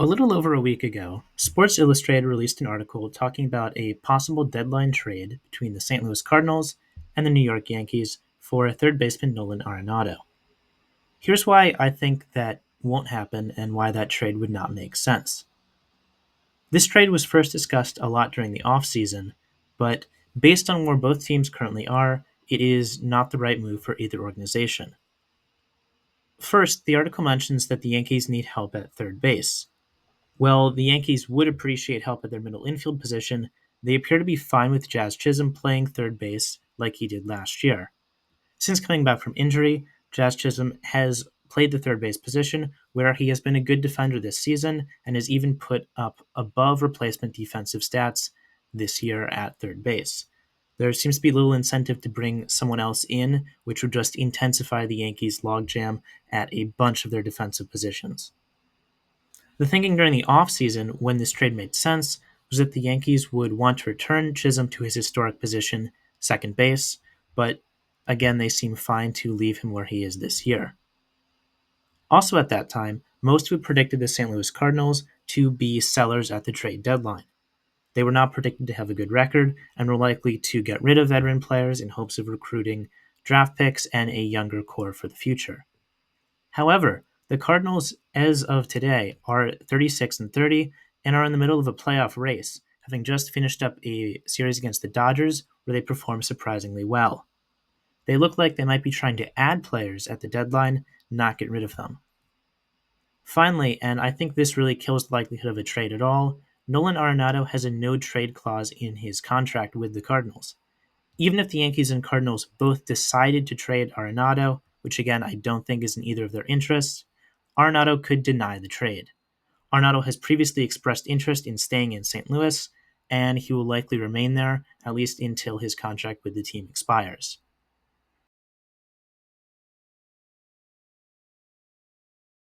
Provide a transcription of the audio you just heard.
A little over a week ago, Sports Illustrated released an article talking about a possible deadline trade between the St. Louis Cardinals and the New York Yankees for third baseman Nolan Arenado. Here's why I think that won't happen and why that trade would not make sense. This trade was first discussed a lot during the offseason, but based on where both teams currently are, it is not the right move for either organization. First, the article mentions that the Yankees need help at third base. Well, the Yankees would appreciate help at their middle infield position. They appear to be fine with Jazz Chisholm playing third base like he did last year. Since coming back from injury, Jazz Chisholm has played the third base position, where he has been a good defender this season and has even put up above replacement defensive stats this year at third base. There seems to be little incentive to bring someone else in, which would just intensify the Yankees' logjam at a bunch of their defensive positions. The thinking during the offseason, when this trade made sense, was that the Yankees would want to return Chisholm to his historic position, second base, but again, they seem fine to leave him where he is this year. Also at that time, most would predicted the St. Louis Cardinals to be sellers at the trade deadline. They were not predicted to have a good record and were likely to get rid of veteran players in hopes of recruiting draft picks and a younger core for the future. However, the Cardinals, as of today, are 36 and 30 and are in the middle of a playoff race, having just finished up a series against the Dodgers where they performed surprisingly well. They look like they might be trying to add players at the deadline, not get rid of them. Finally, and I think this really kills the likelihood of a trade at all, Nolan Arenado has a no trade clause in his contract with the Cardinals. Even if the Yankees and Cardinals both decided to trade Arenado, which again I don't think is in either of their interests, Arenado could deny the trade. Arenado has previously expressed interest in staying in St. Louis, and he will likely remain there at least until his contract with the team expires.